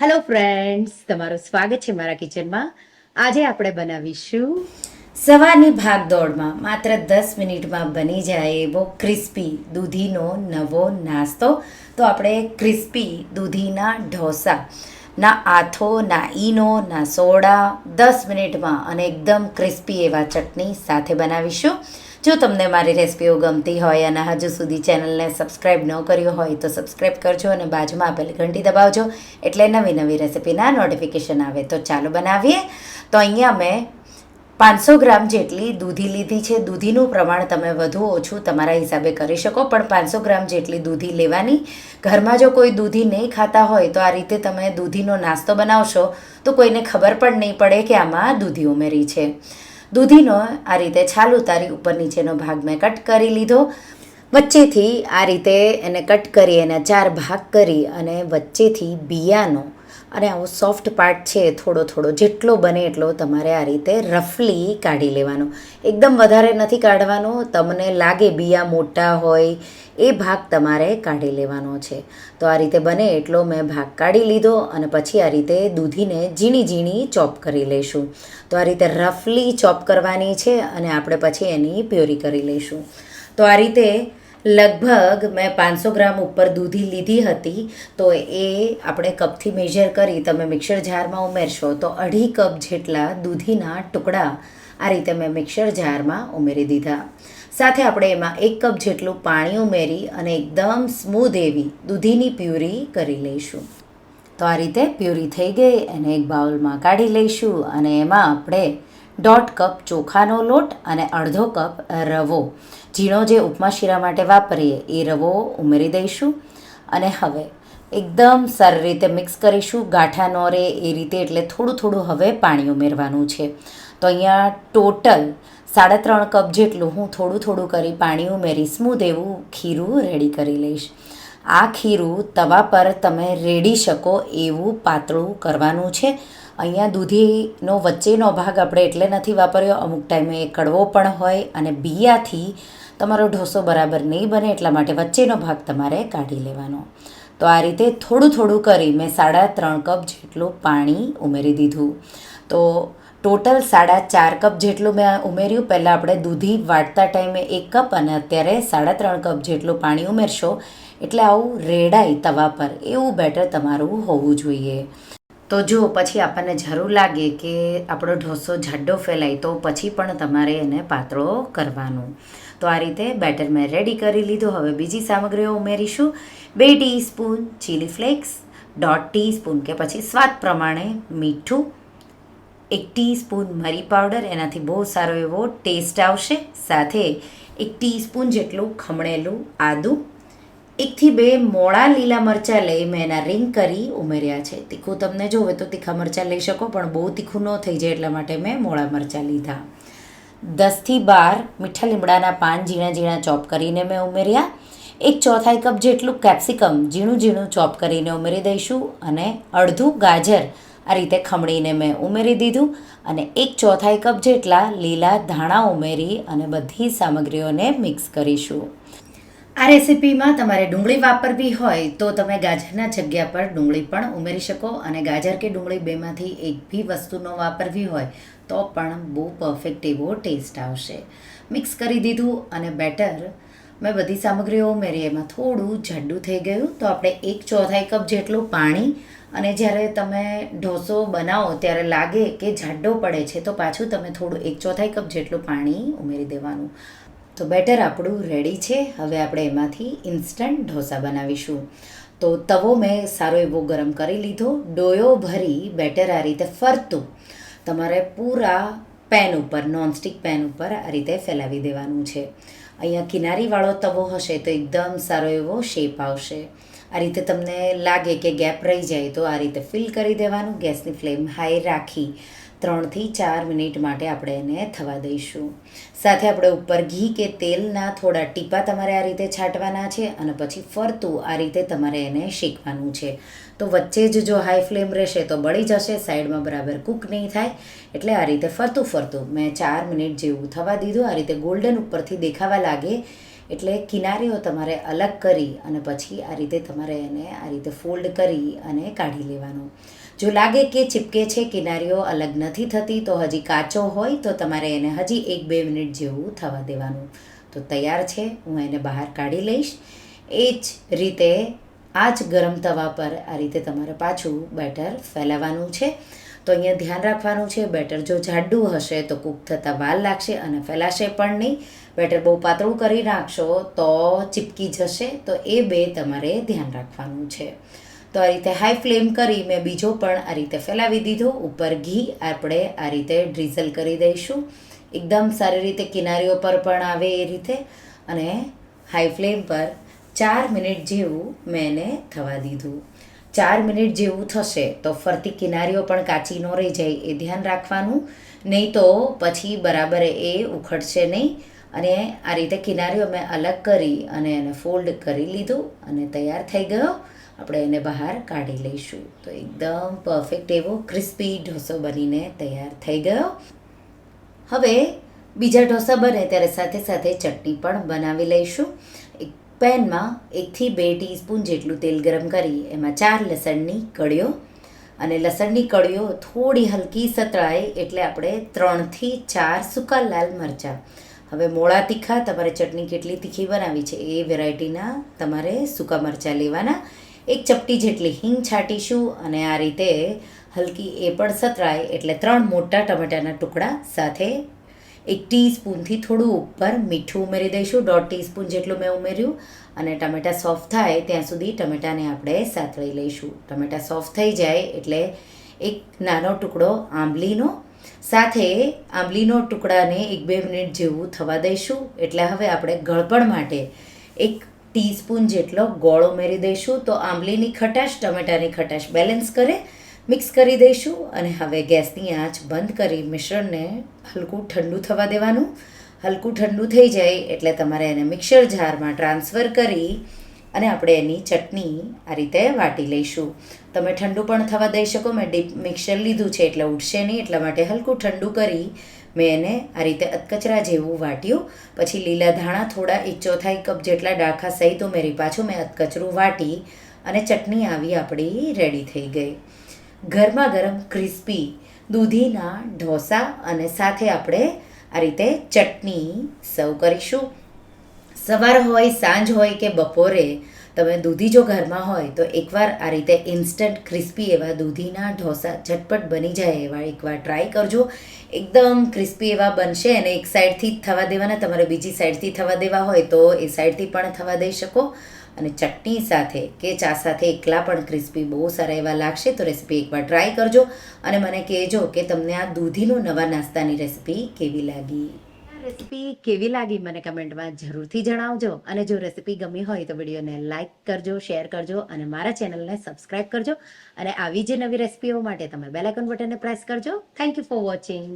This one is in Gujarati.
હેલો ફ્રેન્ડ્સ, તમારું સ્વાગત છે મારા કિચનમાં. આજે આપણે બનાવીશું સવારની ભાગદોડમાં માત્ર 10 મિનિટમાં બની જાય એવો ક્રિસ્પી દૂધીનો નવો નાસ્તો. તો આપણે ક્રિસ્પી દૂધીના ઢોસા, ના આથો ના ઈનો ના સોડા, 10 મિનિટમાં અને એકદમ ક્રિસ્પી એવા ચટણી સાથે બનાવીશું. જો તમને મારી રેસિપીઓ ગમતી હોય અને હજુ સુધી ચેનલને સબસ્ક્રાઈબ ન કર્યું હોય તો સબસ્ક્રાઈબ કરજો અને બાજુમાં આપેલી ઘંટી દબાવજો, એટલે નવી નવી રેસિપીના નોટિફિકેશન આવે. તો ચાલો બનાવીએ. તો અહીંયા મેં 500 ગ્રામ જેટલી દૂધી લીધી છે. દૂધીનું પ્રમાણ તમે વધુ ઓછું તમારા હિસાબે કરી શકો, પણ 500 ગ્રામ જેટલી દૂધી લેવાની. ઘરમાં જો કોઈ દૂધી નહીં ખાતા હોય તો આ રીતે તમે દૂધીનો નાસ્તો બનાવશો તો કોઈને ખબર પણ નહીં પડે કે આમાં દૂધી ઉમેરી છે. દૂધીનો આ રીતે છાલ ઉતારી ઉપર નીચેનો ભાગ મેં કટ કરી લીધો. વચ્ચેથી આ રીતે એને કટ કરી એના 4 ભાગ કરી અને વચ્ચેથી બિયાનો અને આવો સોફ્ટ પાર્ટ છે થોડો થોડો જેટલો બને એટલો તમારે આ રીતે રફલી કાઢી લેવાનો. એકદમ વધારે નથી કાઢવાનો. તમને લાગે બિયા મોટા હોય એ ભાગ તમારે કાઢી લેવાનો છે. તો આ રીતે બને એટલો મેં ભાગ કાઢી લીધો અને પછી આ રીતે દૂધીને ઝીણી ઝીણી ચોપ કરી લઈશું. તો આ રીતે રફલી ચોપ કરવાની છે અને આપણે પછી એની પ્યોરી કરી લઈશું. તો આ રીતે લગભગ મેં 500 ગ્રામ ઉપર દૂધી લીધી હતી. તો એ આપણે કપથી મેજર કરી તમે મિક્સર જારમાં ઉમેરશો તો 2.5 કપ જેટલા દૂધીના ટુકડા આ રીતે મેં મિક્સર જારમાં ઉમેરી દીધા. સાથે આપણે એમાં 1 કપ જેટલું પાણી ઉમેરી અને એકદમ સ્મૂધ એવી દૂધીની પ્યુરી કરી લઈશું. તો આ રીતે પ્યુરી થઈ ગઈ એને એક બાઉલમાં કાઢી લઈશું અને એમાં આપણે 1.5 કપ ચોખાનો લોટ અને અડધો કપ રવો, ઝીણો જે ઉપમા શીરા માટે વાપરીએ એ રવો ઉમેરી દઈશું. અને હવે એકદમ સારી રીતે મિક્સ કરીશું, ગાંઠા ન રહે એ રીતે. એટલે થોડું થોડું હવે પાણી ઉમેરવાનું છે. તો અહીંયા ટોટલ 3.5 કપ જેટલું હું થોડું થોડું કરી પાણી ઉમેરી સ્મૂધ એવું ખીરું રેડી કરી લઈશ. આ ખીરું તવા પર તમે રેડી શકો એવું પાતળું કરવાનું છે. અહીંયા દૂધીનો વચ્ચેનો ભાગ આપણે એટલે નથી વાપર્યો, અમુક ટાઈમે એ કડવો પણ હોય અને બિયાથી તમારો ઢોસો બરાબર નહીં બને, એટલા માટે વચ્ચેનો ભાગ તમારે કાઢી લેવાનો. તો આ રીતે થોડું થોડું કરી મેં 3.5 કપ જેટલું પાણી ઉમેરી દીધું. તો ટોટલ 4.5 કપ જેટલું મેં ઉમેર્યું. પહેલાં આપણે દૂધી વાટતા ટાઈમે 1 કપ અને અત્યારે 3.5 કપ જેટલું પાણી ઉમેરશો એટલે આવું રેડાય તવા પર એવું બેટર તમારું હોવું જોઈએ. તો જો પછી આપણને જરૂર લાગે કે આપણો ઢોસો જાડો ફેલાય તો પછી પણ તમારે એને પાતળો કરવાનો. તો આ રીતે બેટર મેં રેડી કરી લીધું. હવે બીજી સામગ્રીઓ ઉમેરીશું. 2 ટીસ્પૂન ચીલી ફ્લેક્સ, 1/2 ટીસ્પૂન કે પછી સ્વાદ પ્રમાણે મીઠું, 1 ટીસ્પૂન મરી પાવડર, એનાથી બહુ સારો એવો ટેસ્ટ આવશે. સાથે 1 ટીસ્પૂન જેટલું ખમણેલું આદું, 1 થી 2 મોળા લીલા મરચાં લઈ મેં એના રિંગ કરી ઉમેર્યા છે. તીખું તમને જોવે તો તીખા મરચાં લઈ શકો, પણ બહુ તીખું ન થઈ જાય એટલા માટે મેં મોળા મરચાં લીધા. 10 થી 12 મીઠા લીમડાના પાન ઝીણા ઝીણા ચોપ કરીને મેં ઉમેર્યા. 1/4 કપ જેટલું કેપ્સિકમ ઝીણું ઝીણું ચોપ કરીને ઉમેરી દઈશું અને અડધું ગાજર આ રીતે ખમણીને મેં ઉમેરી દીધું અને 1/4 કપ જેટલા લીલા ધાણા ઉમેરી અને બધી સામગ્રીઓને મિક્સ કરીશું. આ રેસિપીમાં તમારે ડુંગળી વાપરવી હોય તો તમે ગાજરના જગ્યા પર ડુંગળી પણ ઉમેરી શકો અને ગાજર કે ડુંગળી બેમાંથી એક બી વસ્તુ ન વાપરવી હોય તો પણ બહુ પરફેક્ટ એવો ટેસ્ટ આવશે. મિક્સ કરી દીધું અને બેટર મેં બધી સામગ્રીઓ ઉમેરી એમાં થોડું જાડું થઈ ગયું. તો આપણે 1/4 કપ જેટલું પાણી, અને જ્યારે તમે ઢોસો બનાવો ત્યારે લાગે કે જાડો પડે છે તો પાછું તમે થોડું 1/4 કપ જેટલું પાણી ઉમેરી દેવાનું. તો બેટર આપણું રેડી છે. હવે આપણે એમાંથી ઇન્સ્ટન્ટ ઢોસા બનાવીશું. તો તવો મેં સારો એવો ગરમ કરી લીધો. ડોયો ભરી બેટર આ રીતે ફરતું તમારે પૂરા પેન ઉપર, નોનસ્ટિક પેન ઉપર આ રીતે ફેલાવી દેવાનું છે. અહીંયા કિનારીવાળો તવો હશે તો એકદમ સારો એવો શેપ આવશે. આ રીતે તમને લાગે કે ગેપ રહી જાય તો આ રીતે ફિલ કરી દેવાનું. ગેસની ફ્લેમ હાઈ રાખી 3 થી 4 મિનિટ માટે આપણે એને થવા દઈશું. સાથે આપણે ઉપર ઘી કે તેલના થોડા ટીપા તમારે આ રીતે છાંટવાના છે અને પછી ફરતું આ રીતે તમારે એને શેકવાનું છે. તો વચ્ચે જ જો હાઈ ફ્લેમ રહેશે તો બળી જશે, સાઈડમાં બરાબર કૂક નહીં થાય. એટલે આ રીતે ફરતું ફરતું મેં 4 મિનિટ જેવું થવા દીધું. આ રીતે ગોલ્ડન ઉપરથી દેખાવા લાગે એટલે કિનારીઓ તમારે અલગ કરી અને પછી આ રીતે તમારે એને આ રીતે ફોલ્ડ કરી અને કાઢી લેવાનું. જો લાગે કે ચીપકે છે, કિનારીઓ અલગ નથી થતી, તો હજી કાચો હોય તો તમારે એને હજી 1-2 મિનિટ જેવું થવા દેવાનું. તો તૈયાર છે, હું એને બહાર કાઢી લઈશ. એ જ રીતે આ જ ગરમ તવા પર આ રીતે તમારે પાછું બેટર ફેલાવવાનું છે. તો અહીંયા ધ્યાન રાખવાનું છે, બેટર જો જાડું હશે તો કૂક થતાં વાર લાગશે અને ફેલાશે પણ નહીં. બેટર બહુ પાતળું કરી નાખશો તો ચીપકી જશે. તો એ બે તમારે ધ્યાન રાખવાનું છે. તો આ રીતે હાઈ ફ્લેમ કરી મેં બીજો પણ આ રીતે ફેલાવી દીધો. ઉપર ઘી આપણે આ રીતે ડ્રીઝલ કરી દઈશું, એકદમ સારી રીતે કિનારીઓ પર પણ આવે એ રીતે. અને હાઈ ફ્લેમ પર 4 મિનિટ જેવું મેં એને થવા દીધું. 4 મિનિટ જેવું થશે તો ફરતી કિનારીઓ પણ કાચી ન રહી જાય એ ધ્યાન રાખવાનું, નહીં તો પછી બરાબર એ ઉખડશે નહીં. અને આ રીતે કિનારીઓ મેં અલગ કરી અને એને ફોલ્ડ કરી લીધું અને તૈયાર થઈ ગયો. આપણે એને બહાર કાઢી લઈશું. તો એકદમ પરફેક્ટ એવો ક્રિસ્પી ઢોસો બનીને તૈયાર થઈ ગયો. હવે બીજા ઢોસા બને ત્યારે સાથે સાથે ચટણી પણ બનાવી લઈશું. એક પેનમાં 1 થી 2 ટીસ્પૂન જેટલું તેલ ગરમ કરી એમાં 4 લસણની કળીઓ, અને લસણની કળીઓ થોડી હલકી સતળાય એટલે આપણે 3 થી 4 સૂકા લાલ મરચાં. હવે મોળા તીખા તમારે ચટણી કેટલી તીખી બનાવી છે એ વેરાયટીના તમારે સૂકા મરચાં લેવાના. 1 ચપટી જેટલી હિંગ છાંટીશું અને આ રીતે હલકી એ પણ સતળાય એટલે 3 મોટા ટમેટાના ટુકડા સાથે 1 ટીસ્પૂનથી થોડું ઉપર મીઠું ઉમેરી દઈશું. 1/2 ટીસ્પૂન જેટલું મેં ઉમેર્યું. અને ટમેટાં સોફ્ટ થાય ત્યાં સુધી ટમેટાને આપણે સાતળી લઈશું. ટમેટાં સોફ્ટ થઈ જાય એટલે એક નાનો ટુકડો આંબલીનો, સાથે આંબલીનો ટુકડાને 1-2 મિનિટ જેવું થવા દઈશું. એટલે હવે આપણે ગળપણ માટે 1 ટીસ્પૂન જેટલો ગોળ ઉમેરી દઈશું. તો આંબલીની ખટાશ ટમેટાની ખટાશ બેલેન્સ કરે. મિક્સ કરી દઈશું અને હવે ગેસની આંચ બંધ કરી મિશ્રણને હલકું ઠંડુ થવા દેવાનું. હલકું ઠંડુ થઈ જાય એટલે તમારે એને મિક્સર જારમાં ટ્રાન્સફર કરી અને આપણે એની ચટણી આ રીતે વાટી લઈશું. તમે ઠંડુ પણ થવા દઈ શકો. મેં ડીપ મિક્સર લીધું છે એટલે ઉડશે નહીં, એટલા માટે હલકું ઠંડુ કરી મેં એને આ રીતે અધકચરા જેવું વાટ્યું. પછી લીલા ધાણા થોડા 1/4 કપ જેટલા ડાળખા સહિત ઉમેરી પાછું મેં અધકચરું વાટી અને ચટણી આવી આપણી રેડી થઈ ગઈ. ગરમા ગરમ ક્રિસ્પી દૂધીના ઢોસા અને સાથે આપણે આ રીતે ચટણી સર્વ કરીશું. સવાર હોય, સાંજ હોય કે બપોરે તમે દૂધી જો ઘરમાં હોય તો એકવાર આ રીતે ઇન્સ્ટન્ટ ક્રિસ્પી એવા દૂધીના ઢોસા ઝટપટ બની જાય એવા એકવાર ટ્રાય કરજો. એકદમ ક્રિસ્પી એવા બનશે અને એક સાઈડથી જ થવા દેવાના. તમારે બીજી સાઈડથી થવા દેવા હોય તો એ સાઈડથી પણ થવા દઈ શકો. અને ચટણી સાથે કે ચા સાથે એકલા પણ ક્રિસ્પી બહુ સારા એવા લાગશે. તો રેસીપી એકવાર ટ્રાય કરજો અને મને કહેજો કે તમને આ દૂધીનું નવા નાસ્તાની રેસીપી કેવી લાગી. રેસીપી કેવી લાગી મને કમેન્ટમાં જરૂરથી જણાવજો. અને જો રેસીપી ગમી હોય તો વિડીયોને લાઇક કરજો, શેર કરજો અને મારા ચેનલને સબસ્ક્રાઇબ કરજો. અને આવી જે નવી રેસીપીઓ માટે તમે બેલ આઇકોન બટનને પ્રેસ કરજો. Thank you for watching.